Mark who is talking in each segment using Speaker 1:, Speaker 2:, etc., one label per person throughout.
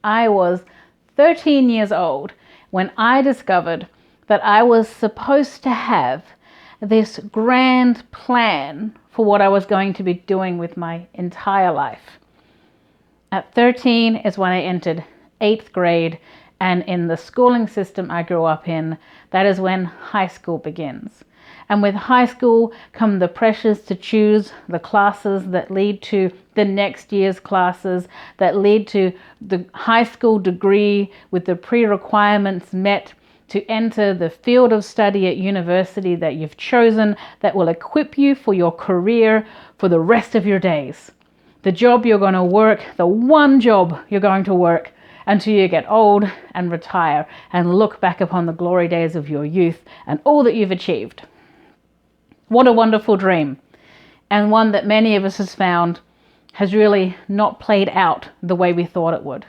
Speaker 1: I was 13 years old when I discovered that I was supposed to have this grand plan for what I was going to be doing with my entire life. At 13 is when I entered 8th grade, and in the schooling system I grew up in, that is when high school begins. And with high school come the pressures to choose the classes that lead to the next year's classes, that lead to the high school degree with the pre-requirements met to enter the field of study at university that you've chosen, that will equip you for your career for the rest of your days. The job you're going to work, the one job you're going to work until you get old and retire and look back upon the glory days of your youth and all that you've achieved. What a wonderful dream, and one that many of us has found has really not played out the way we thought it would.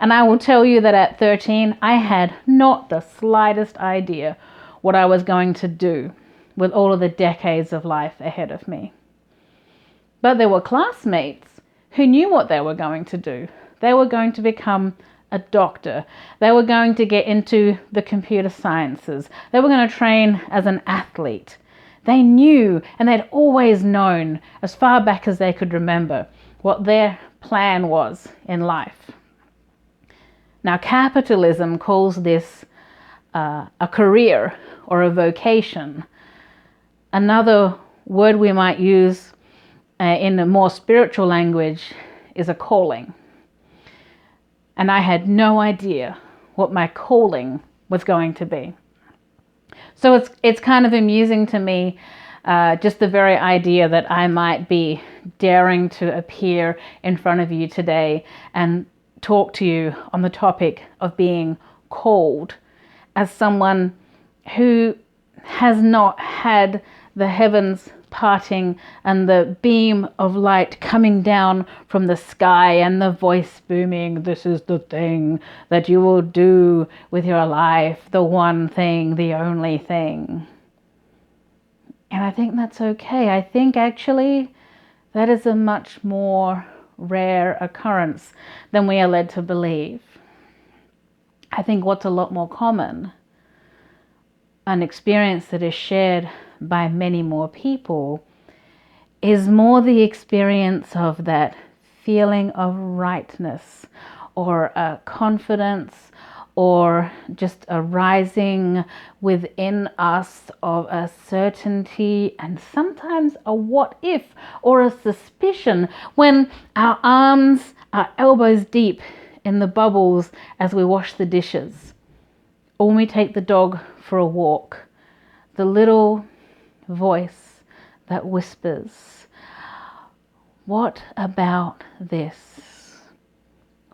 Speaker 1: And I will tell you that at 13, I had not the slightest idea what I was going to do with all of the decades of life ahead of me. But there were classmates who knew what they were going to do. They were going to become a doctor. They were going to get into the computer sciences. They were going to train as an athlete. They knew, and they'd always known, as far back as they could remember, what their plan was in life. Now, capitalism calls this a career or a vocation. Another word we might use in a more spiritual language is a calling. And I had no idea what my calling was going to be. So it's kind of amusing to me, just the very idea that I might be daring to appear in front of you today and talk to you on the topic of being called, as someone who has not had the heavens parting and the beam of light coming down from the sky and the voice booming, "This is the thing that you will do with your life, the one thing, the only thing." And I think that's okay. I think actually that is a much more rare occurrence than we are led to believe. I think what's a lot more common, an experience that is shared by many more people, is more the experience of that feeling of rightness, or a confidence, or just a rising within us of a certainty, and sometimes a what if or a suspicion, when our arms are elbows deep in the bubbles as we wash the dishes, or when we take the dog for a walk. The little voice that whispers, "What about this?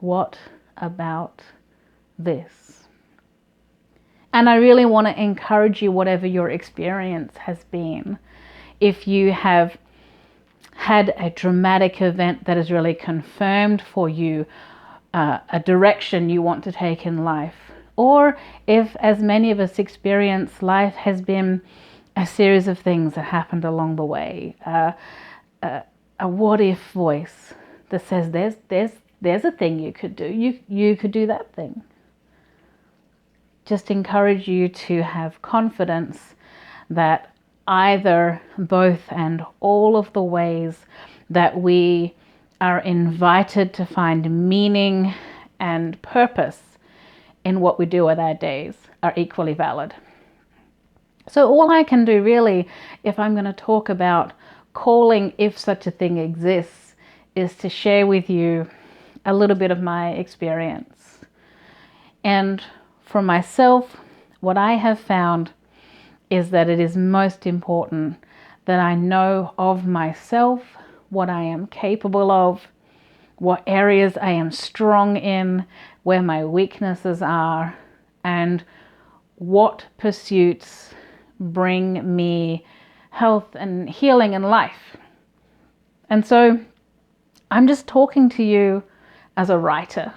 Speaker 1: What about this?" And I really want to encourage you, whatever your experience has been, if you have had a dramatic event that has really confirmed for you a direction you want to take in life, or if, as many of us experience, life has been a series of things that happened along the way, a what if voice that says there's a thing you could do, you could do that thing. Just encourage you to have confidence that either, both, and all of the ways that we are invited to find meaning and purpose in what we do with our days are equally valid. So all I can do really, if I'm going to talk about calling, if such a thing exists, is to share with you a little bit of my experience. And for myself, what I have found is that it is most important that I know of myself, what I am capable of, what areas I am strong in, where my weaknesses are, and what pursuits bring me health and healing in life. And so I'm just talking to you as a writer,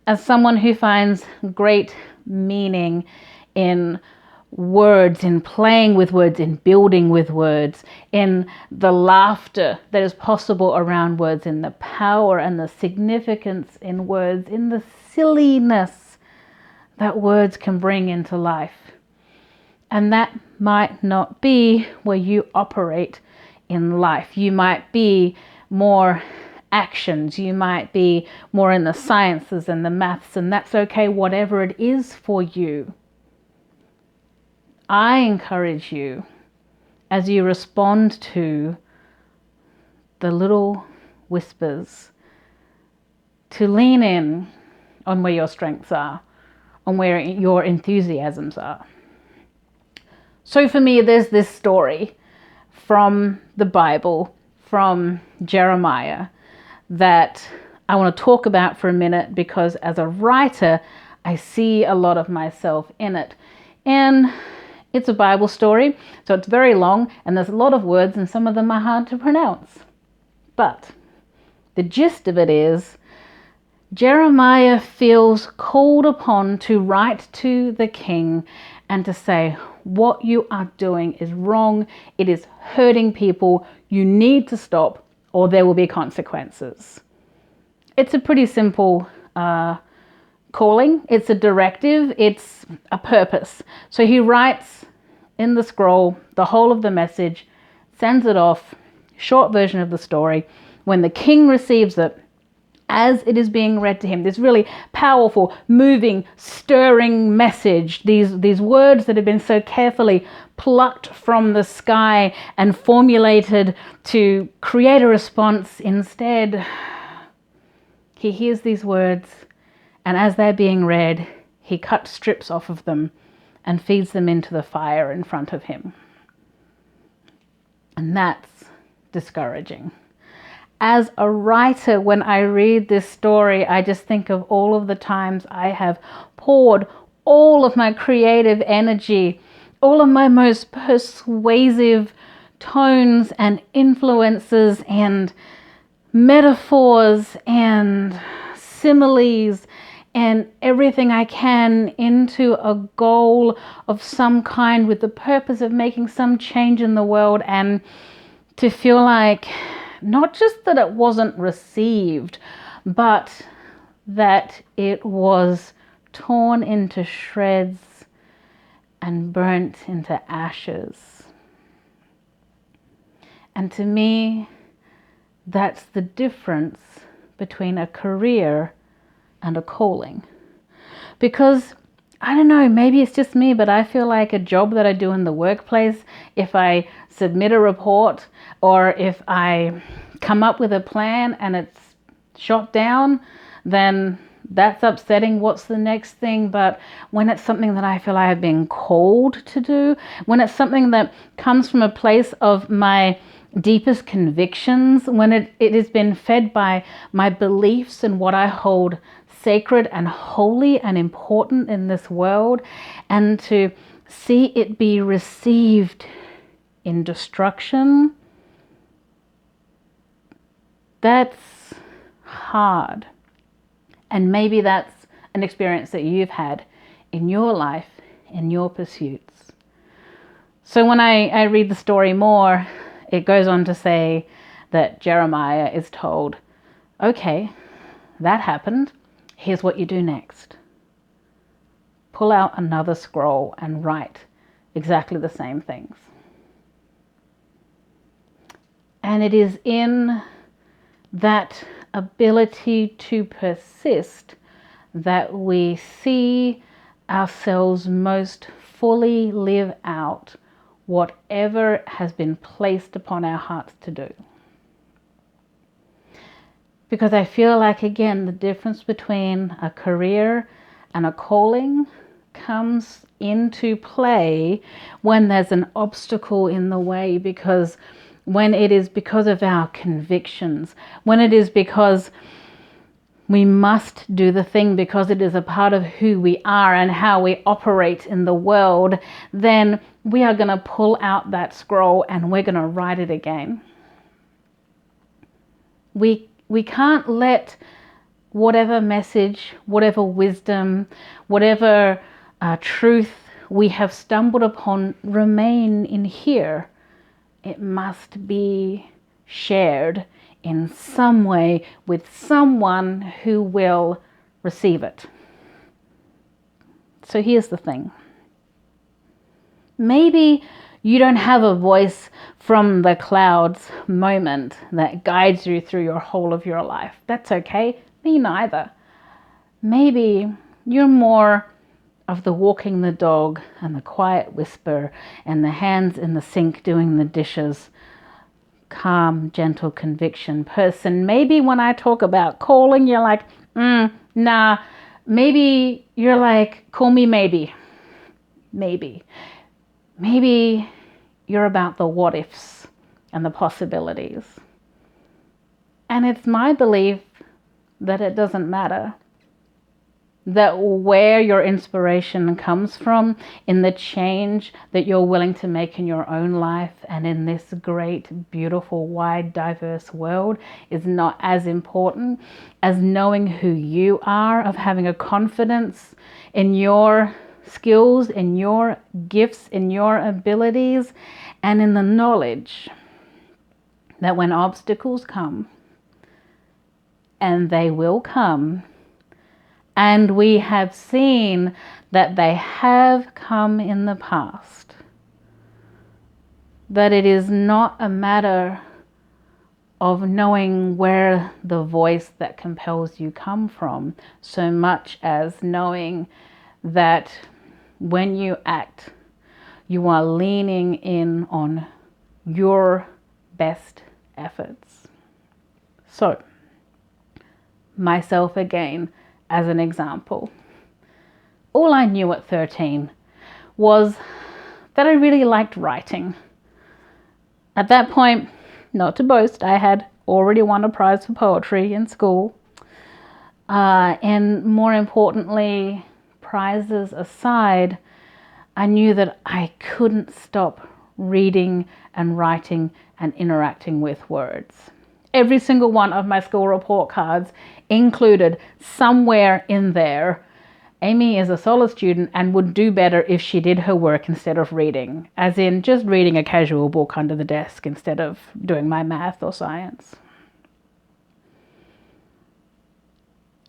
Speaker 1: as someone who finds great meaning in words, in playing with words, in building with words, in the laughter that is possible around words, in the power and the significance in words, in the silliness that words can bring into life. And that might not be where you operate in life. You might be more actions, you might be more in the sciences and the maths, and that's okay, whatever it is for you. I encourage you, as you respond to the little whispers, to lean in on where your strengths are, on where your enthusiasms are. So for me, there's this story from the Bible, from Jeremiah, that I want to talk about for a minute, because as a writer, I see a lot of myself in it. And it's a Bible story, so it's very long, and there's a lot of words, and some of them are hard to pronounce. But the gist of it is, Jeremiah feels called upon to write to the king and to say, what you are doing is wrong, it is hurting people, you need to stop, or there will be consequences. It's a pretty simple calling. It's a directive. It's a purpose. So he writes in the scroll the whole of the message, sends it off, short version of the story. When the king receives it, as it is being read to him, this really powerful, moving, stirring message, these words that have been so carefully plucked from the sky and formulated to create a response, instead, he hears these words, and as they're being read, he cuts strips off of them and feeds them into the fire in front of him. And that's discouraging. As a writer, when I read this story, I just think of all of the times I have poured all of my creative energy, all of my most persuasive tones and influences and metaphors and similes and everything I can into a goal of some kind with the purpose of making some change in the world, and to feel like not just that it wasn't received, but that it was torn into shreds and burnt into ashes. And to me, that's the difference between a career and a calling. Because, I don't know, maybe it's just me, but I feel like a job that I do in the workplace, if I submit a report or if I come up with a plan and it's shot down, then that's upsetting. What's the next thing? But when it's something that I feel I have been called to do, when it's something that comes from a place of my deepest convictions, when it has been fed by my beliefs and what I hold sacred and holy and important in this world, and to see it be received in destruction, that's hard. And maybe that's an experience that you've had in your life, in your pursuits. So when I read the story more, it goes on to say that Jeremiah is told, okay, that happened. Here's what you do next. Pull out another scroll and write exactly the same things. And it is in that ability to persist that we see ourselves most fully live out whatever has been placed upon our hearts to do. Because I feel like, again, the difference between a career and a calling comes into play when there's an obstacle in the way, because when it is because of our convictions, when it is because we must do the thing because it is a part of who we are and how we operate in the world, then we are going to pull out that scroll and we're going to write it again. We can't let whatever message, whatever wisdom, whatever truth, we have stumbled upon remain in here, it must be shared in some way with someone who will receive it. So here's the thing. Maybe you don't have a voice from the clouds moment that guides you through your whole of your life. That's okay. Me neither. Maybe you're more of the walking the dog and the quiet whisper and the hands in the sink doing the dishes, calm, gentle conviction person. Maybe when I talk about calling, you're like, nah. Maybe you're like, call me maybe. Maybe you're about the what ifs and the possibilities. And it's my belief that it doesn't matter. That where your inspiration comes from, in the change that you're willing to make in your own life and in this great, beautiful, wide, diverse world, is not as important as knowing who you are, of having a confidence in your skills, in your gifts, in your abilities, and in the knowledge that when obstacles come, and they will come, and we have seen that they have come in the past, that it is not a matter of knowing where the voice that compels you come from, so much as knowing that when you act, you are leaning in on your best efforts. So, myself again, as an example. All I knew at 13 was that I really liked writing. At that point, not to boast, I had already won a prize for poetry in school. And more importantly, prizes aside, I knew that I couldn't stop reading and writing and interacting with words. Every single one of my school report cards included somewhere in there, Amy is a solid student and would do better if she did her work instead of reading, as in just reading a casual book under the desk instead of doing my math or science.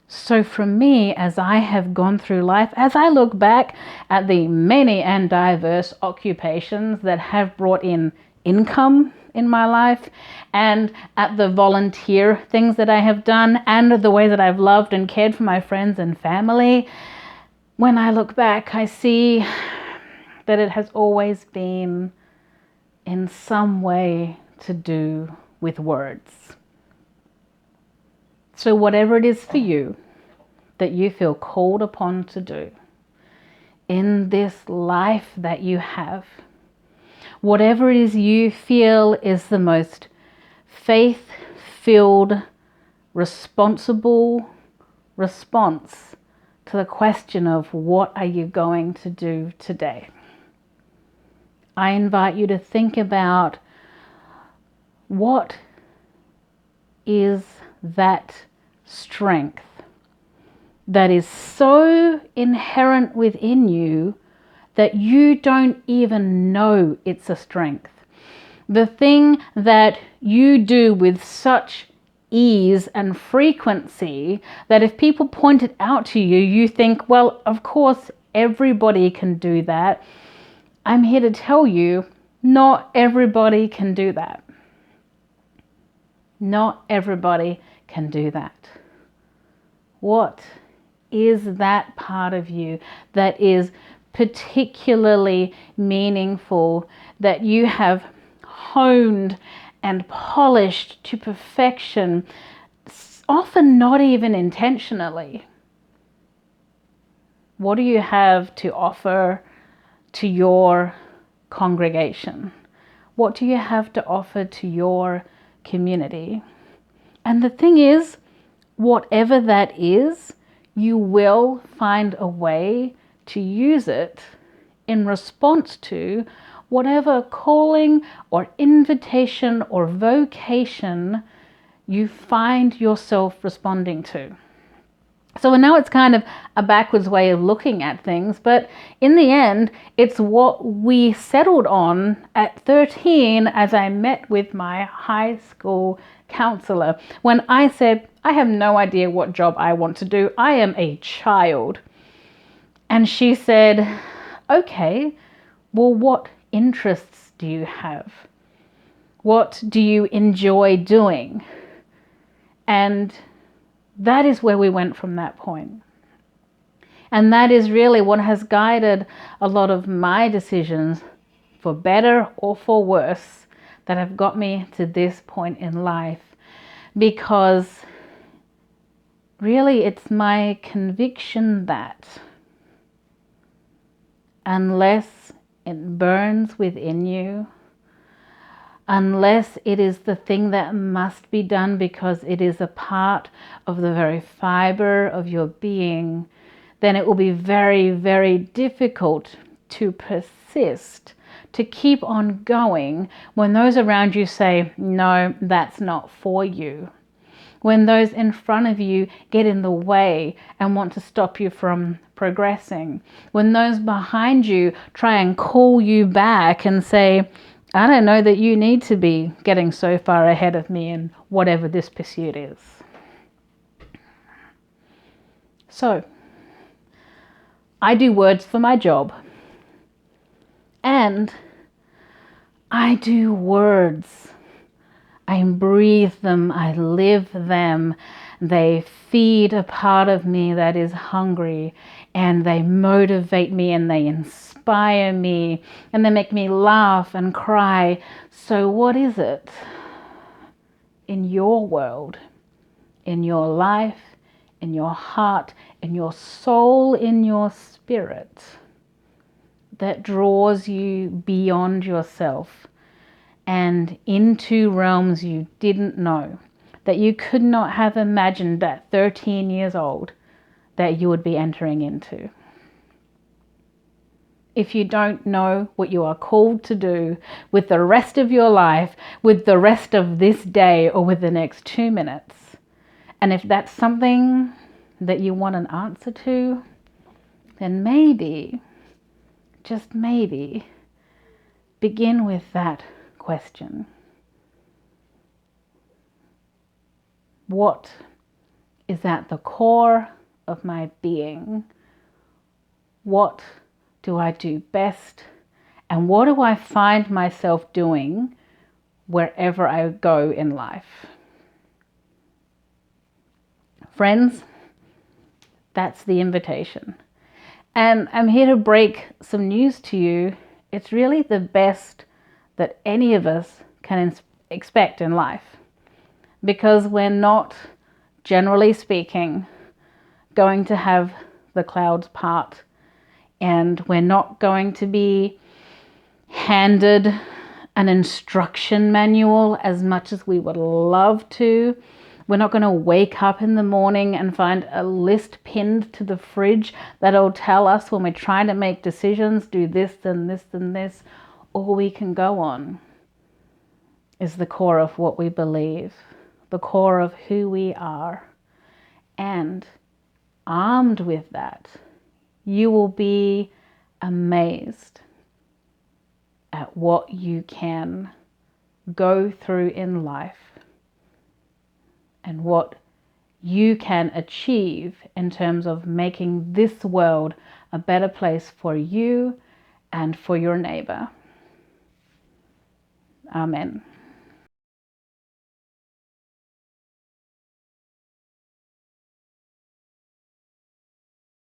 Speaker 1: So for me, as I have gone through life, as I look back at the many and diverse occupations that have brought in income in my life, and at the volunteer things that I have done, and the way that I've loved and cared for my friends and family, when I look back, I see that it has always been in some way to do with words. So whatever it is for you that you feel called upon to do in this life that you have, whatever it is you feel is the most faith-filled, responsible response to the question of what are you going to do today? I invite you to think about what is that strength that is so inherent within you that you don't even know it's a strength. The thing that you do with such ease and frequency that if people point it out to you, you think, well, of course, everybody can do that. I'm here to tell you, not everybody can do that. Not everybody can do that. What is that part of you that is particularly meaningful, that you have honed and polished to perfection, often not even intentionally? What do you have to offer to your congregation? What do you have to offer to your community? And the thing is, whatever that is, you will find a way to use it in response to whatever calling or invitation or vocation you find yourself responding to. So now it's kind of a backwards way of looking at things, but in the end, it's what we settled on at 13 as I met with my high school counselor. When I said, I have no idea what job I want to do. I am a child. And she said, okay, well, what interests do you have? What do you enjoy doing? And that is where we went from that point. And that is really what has guided a lot of my decisions, for better or for worse, that have got me to this point in life. Because really it's my conviction that unless it burns within you, unless it is the thing that must be done because it is a part of the very fiber of your being, then it will be very, very difficult to persist, to keep on going when those around you say, no, that's not for you. When those in front of you get in the way and want to stop you from progressing. When those behind you try and call you back and say, I don't know that you need to be getting so far ahead of me in whatever this pursuit is. So, I do words for my job, and I do words. I breathe them, I live them. They feed a part of me that is hungry, and they motivate me, and they inspire me, and they make me laugh and cry. So what is it in your world, in your life, in your heart, in your soul, in your spirit, that draws you beyond yourself and into realms you didn't know, that you could not have imagined at 13 years old that you would be entering into? If you don't know what you are called to do with the rest of your life, with the rest of this day, or with the next 2 minutes, and if that's something that you want an answer to, then maybe, just maybe, begin with that question. What is at the core of my being? What do I do best? And what do I find myself doing wherever I go in life? Friends, that's the invitation. And I'm here to break some news to you. It's really the best that any of us can expect in life, because we're not, generally speaking, going to have the clouds part, and we're not going to be handed an instruction manual as much as we would love to. We're not going to wake up in the morning and find a list pinned to the fridge that'll tell us when we're trying to make decisions, do this and this and this. All we can go on is the core of what we believe, the core of who we are. And armed with that, you will be amazed at what you can go through in life and what you can achieve in terms of making this world a better place for you and for your neighbor. Amen.